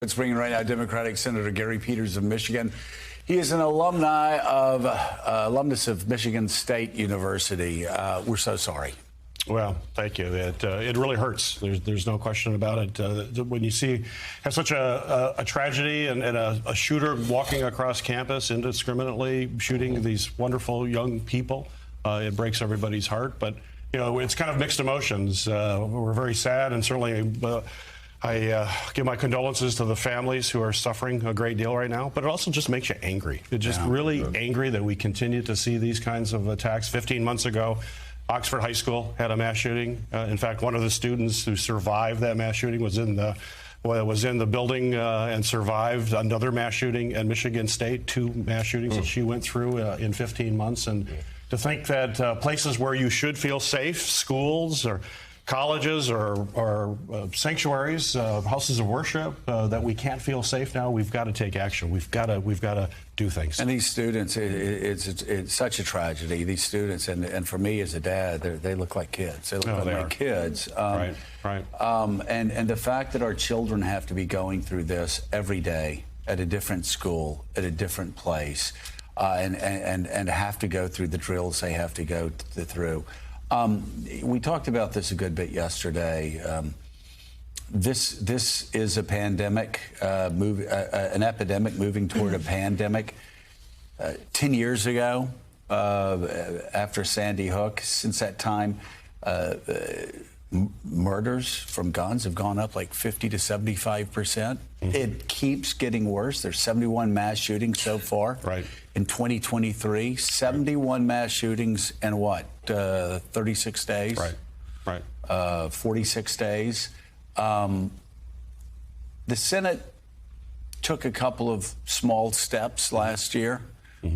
Let's bring in right now Democratic Senator Gary Peters of Michigan. He is an alumnus of Michigan State University. We're so sorry. Well, thank you. It really hurts. There's no question about it. When you have such a tragedy and a shooter walking across campus indiscriminately shooting these wonderful young people, it breaks everybody's heart. But it's kind of mixed emotions. We're very sad, and certainly I give my condolences to the families who are suffering a great deal right now, but it also just makes you angry. It's just really angry that we continue to see these kinds of attacks. 15 months ago, Oxford High School had a mass shooting. In fact, one of the students who survived that mass shooting was in the building and survived another mass shooting at Michigan State, 2 mass shootings that she went through in 15 months. And to think that places where you should feel safe, schools or colleges or sanctuaries, houses of worship, that we can't feel safe now. We've got to take action. We've got to do things. And these students, it's such a tragedy. These students, and for me as a dad, they look like kids. They look like my kids. Right. And the fact that our children have to be going through this every day at a different school, at a different place, and have to go through the drills they have to go through. We talked about this a good bit yesterday. This is a pandemic, an epidemic moving toward a pandemic. 10 years ago, after Sandy Hook, since that time, murders from guns have gone up like 50 to 75%. It keeps getting worse. There's 71 mass shootings so far. Right. In 2023, 71 mass shootings in what, 36 days? Right. 46 days. The Senate took a couple of small steps last year.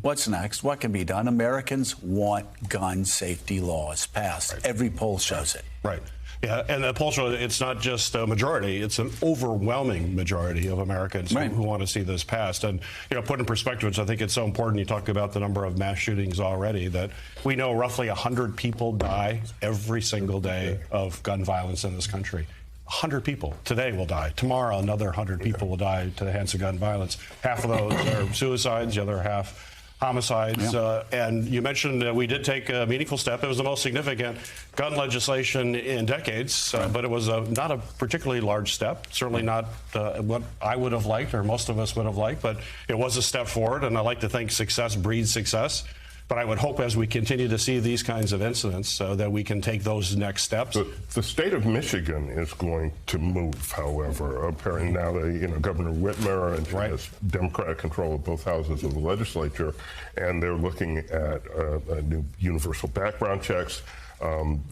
What's next? What can be done? Americans want gun safety laws passed. Every poll shows it. Right. Yeah, and the poll shows it's not just a majority; it's an overwhelming majority of Americans who want to see this passed. And put in perspective, which I think it's so important. You talk about the number of mass shootings already. That we know roughly 100 people die every single day of gun violence in this country. 100 people today will die. Tomorrow, another 100 people will die to the hands of gun violence. Half of those are suicides. The other half homicides. And you mentioned we did take a meaningful step. It was the most significant gun legislation in decades, but it was not a particularly large step, certainly not what I would have liked or most of us would have liked, but it was a step forward, and I like to think success breeds success. But I would hope as we continue to see these kinds of incidents that we can take those next steps. The state of Michigan is going to move, however. Apparently now Governor Whitmer and has Democratic control of both houses of the legislature, and they're looking at a new universal background checks,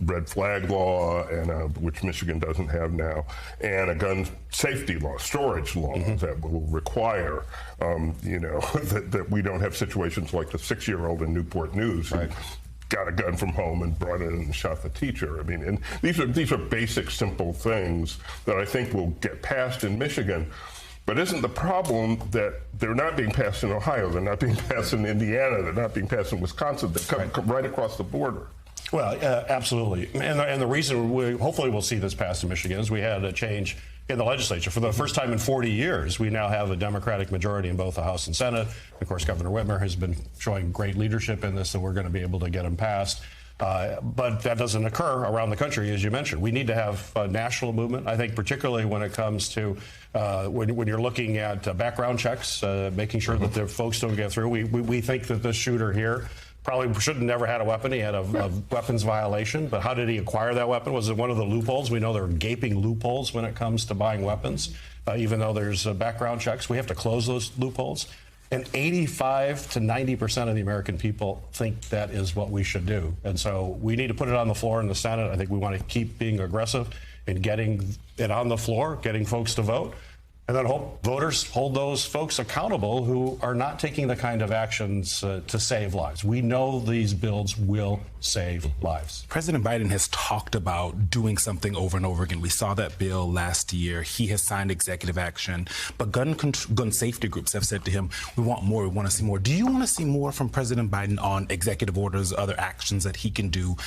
red flag law, and which Michigan doesn't have now, and a gun safety law, storage law that will require, that we don't have situations like the 6-year-old in Newport News who got a gun from home and brought it in and shot the teacher. I mean, and these are basic, simple things that I think will get passed in Michigan. But isn't the problem that they're not being passed in Ohio, they're not being passed in Indiana, they're not being passed in Wisconsin, they're right across the border? Well, absolutely. And the reason hopefully we'll see this passed in Michigan is we had a change in the legislature. For the first time in 40 years, we now have a Democratic majority in both the House and Senate. Of course, Governor Whitmer has been showing great leadership in this, so we're going to be able to get them passed. But that doesn't occur around the country, as you mentioned. We need to have a national movement, I think, particularly when it comes to when you're looking at background checks, making sure that the folks don't get through. We think that this shooter here probably should have never had a weapon. He had a weapons violation, but how did he acquire that weapon? Was it one of the loopholes? We know there are gaping loopholes when it comes to buying weapons, even though there's background checks. We have to close those loopholes. And 85 to 90% of the American people think that is what we should do. And so we need to put it on the floor in the Senate. I think we want to keep being aggressive in getting it on the floor, getting folks to vote. And then hope voters hold those folks accountable who are not taking the kind of actions to save lives. We know these bills will save lives. President Biden has talked about doing something over and over again. We saw that bill last year. He has signed executive action. But gun safety groups have said to him, we want more, we want to see more. Do you want to see more from President Biden on executive orders, other actions that he can do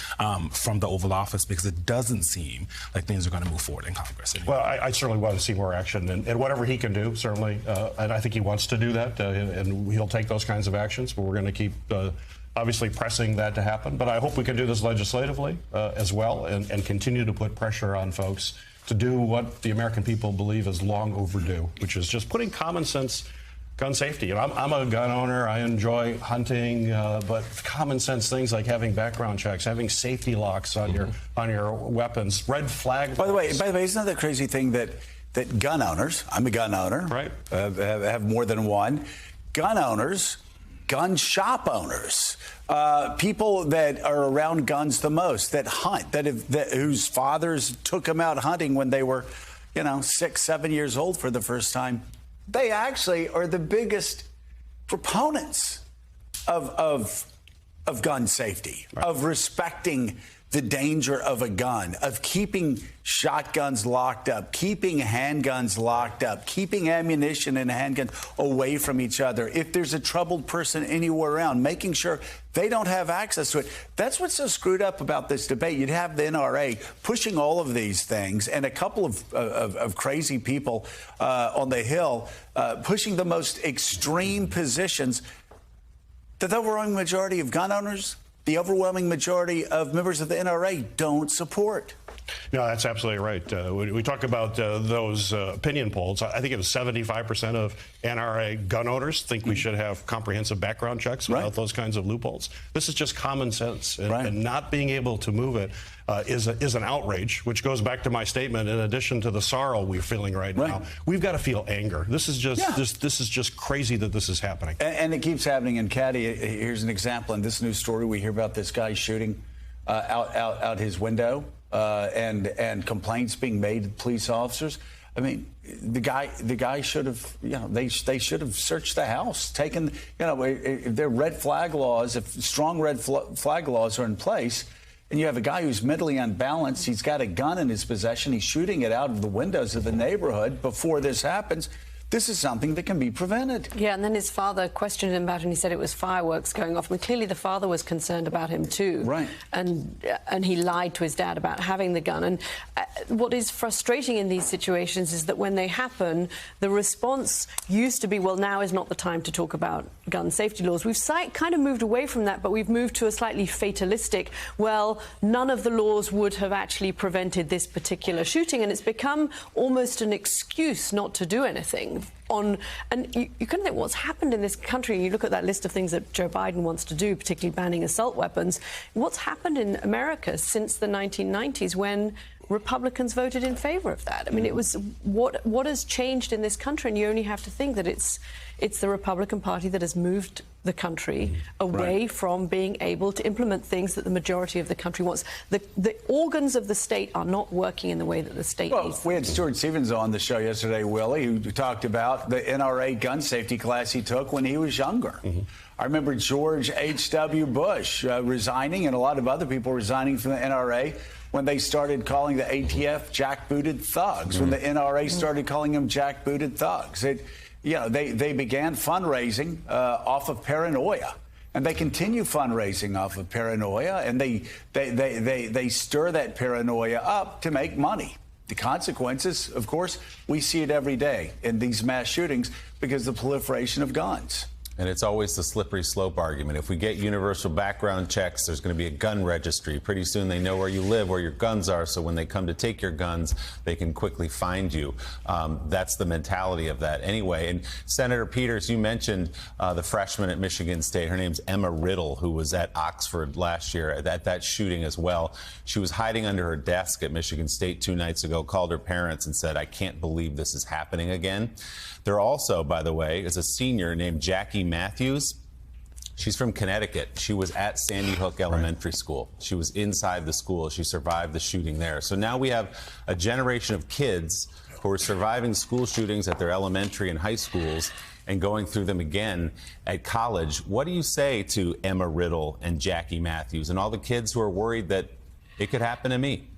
from the Oval Office? Because it doesn't seem like things are going to move forward in Congress anymore. Well, I certainly want to see more action. And whatever he can do, certainly, and I think he wants to do that, and he'll take those kinds of actions. But we're going to keep obviously pressing that to happen. But I hope we can do this legislatively as well, and continue to put pressure on folks to do what the American people believe is long overdue, which is just putting common sense gun safety. I'm a gun owner. I enjoy hunting, but common sense things like having background checks, having safety locks on your weapons, red flag. By the way, isn't that the crazy thing that gun owners? I'm a gun owner. Right. Have more than one. Gun owners, gun shop owners, people that are around guns the most, that hunt, whose fathers took them out hunting when they were, 6, 7 years old for the first time. They actually are the biggest proponents of gun safety, right, of respecting the danger of a gun, of keeping shotguns locked up, keeping handguns locked up, keeping ammunition and handguns away from each other. If there's a troubled person anywhere around, making sure they don't have access to it. That's what's so screwed up about this debate. You'd have the NRA pushing all of these things, and a couple of crazy people on the Hill pushing the most extreme positions. The overwhelming majority of gun owners, the overwhelming majority of members of the NRA don't support. No, that's absolutely right. We talk about those opinion polls. I think it was 75% of NRA gun owners think we should have comprehensive background checks without those kinds of loopholes. This is just common sense, and not being able to move it is an outrage, which goes back to my statement. In addition to the sorrow we're feeling right now, we've got to feel anger. This is just this is just crazy that this is happening, and it keeps happening. And Caddy, here's an example in this news story. We hear about this guy shooting out his window. And complaints being made to police officers. I mean, the guy should have, they should have searched the house, taken, if there are red flag laws, if strong red flag laws are in place, and you have a guy who's mentally unbalanced, he's got a gun in his possession, he's shooting it out of the windows of the neighborhood before this happens. This is something that can be prevented. Yeah, and then his father questioned him about it, and he said it was fireworks going off. I mean, clearly the father was concerned about him too. Right. And he lied to his dad about having the gun. And what is frustrating in these situations is that when they happen, the response used to be, well, now is not the time to talk about gun safety laws. We've kind of moved away from that, but we've moved to a slightly fatalistic, well, none of the laws would have actually prevented this particular shooting, and it's become almost an excuse not to do anything. And you kind of think what's happened in this country, and you look at that list of things that Joe Biden wants to do, particularly banning assault weapons. What's happened in America since the 1990s when Republicans voted in favor of that? I mean, it was what has changed in this country, and you only have to think that it's the Republican Party that has moved the country away from being able to implement things that the majority of the country wants. The organs of the state are not working in the way that the state needs. We had Stuart Stevens on the show yesterday, Willie, who talked about the NRA gun safety class he took when he was younger. I remember George H.W. Bush resigning, and a lot of other people resigning from the NRA when they started calling the ATF jackbooted thugs, when the NRA started calling them jackbooted thugs. They began fundraising off of paranoia, and they continue fundraising off of paranoia, and they stir that paranoia up to make money. The consequences, of course, we see it every day in these mass shootings because of the proliferation of guns. And it's always the slippery slope argument. If we get universal background checks, there's going to be a gun registry. Pretty soon they know where you live, where your guns are, so when they come to take your guns, they can quickly find you. That's the mentality of that. Anyway, and Senator Peters, you mentioned the freshman at Michigan State. Her name's Emma Riddle, who was at Oxford last year at that shooting as well. She was hiding under her desk at Michigan State 2 nights ago, called her parents and said, "I can't believe this is happening again." There also, by the way, is a senior named Jackie Matthews. She's from Connecticut. She was at Sandy Hook Elementary School. She was inside the school. She survived the shooting there. So now we have a generation of kids who are surviving school shootings at their elementary and high schools and going through them again at college. What do you say to Emma Riddle and Jackie Matthews and all the kids who are worried that it could happen to me?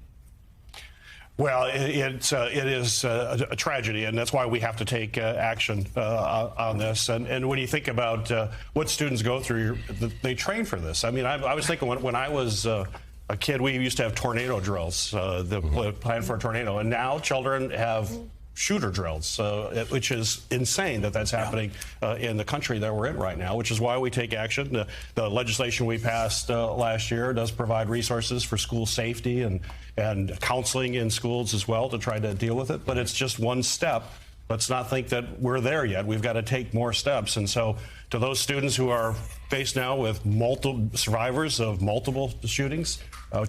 Well, it is a tragedy, and that's why we have to take action on this. And when you think about what students go through, they train for this. I mean, I was thinking when I was a kid, we used to have tornado drills, the plan for a tornado, and now children have shooter drills, which is insane that that's happening in the country that we're in right now, which is why we take action. The legislation we passed last year does provide resources for school safety and counseling in schools as well to try to deal with it. But it's just one step. Let's not think that we're there yet. We've got to take more steps. And so to those students who are faced now with multiple survivors of multiple shootings,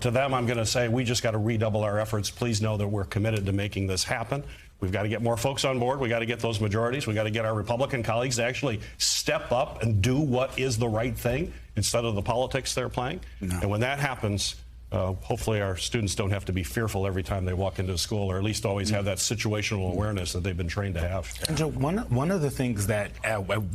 to them, I'm going to say we just got to redouble our efforts. Please know that we're committed to making this happen. We've got to get more folks on board. We got to get those majorities. We got to get our Republican colleagues to actually step up and do what is the right thing instead of the politics they're playing. No. And when that happens, hopefully our students don't have to be fearful every time they walk into school, or at least always have that situational awareness that they've been trained to have. And Joe, one of the things that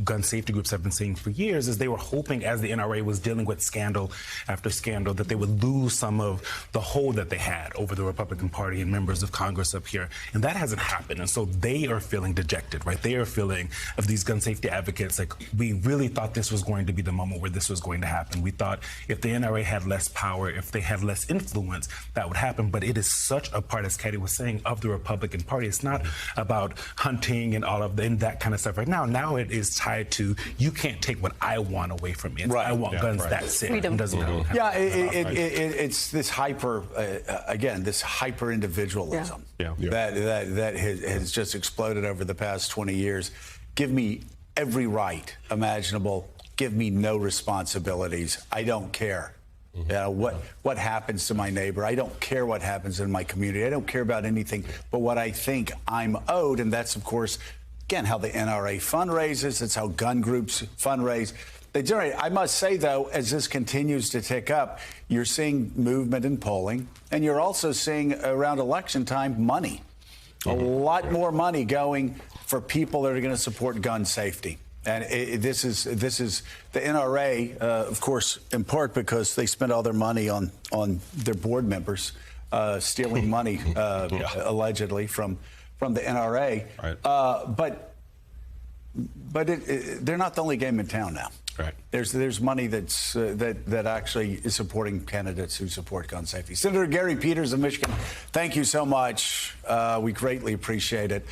gun safety groups have been saying for years is they were hoping, as the NRA was dealing with scandal after scandal, that they would lose some of the hold that they had over the Republican Party and members of Congress up here. And that hasn't happened. And so they are feeling dejected, right? They are feeling, of these gun safety advocates, like, we really thought this was going to be the moment where this was going to happen. We thought if the NRA had less power, if they had less influence, that would happen. But it is such a part, as Katie was saying, of the Republican Party. It's not about hunting and all of that kind of stuff right now. Now it is tied to, you can't take what I want away from me. Right. I want guns, that's it. Freedom. It's this this hyper individualism that has just exploded over the past 20 years. Give me every right imaginable. Give me no responsibilities. I don't care. What happens to my neighbor? I don't care what happens in my community. I don't care about anything but what I think I'm owed. And that's, of course, again, how the NRA fundraises. It's how gun groups fundraise. They generate. I must say, though, as this continues to tick up, you're seeing movement in polling, and you're also seeing around election time money. A lot more money going for people that are going to support gun safety. And this is the NRA, of course, in part because they spend all their money on their board members stealing money allegedly from the NRA. Right. But they're not the only game in town now. Right. There's money that actually is supporting candidates who support gun safety. Senator Gary Peters of Michigan, thank you so much. We greatly appreciate it.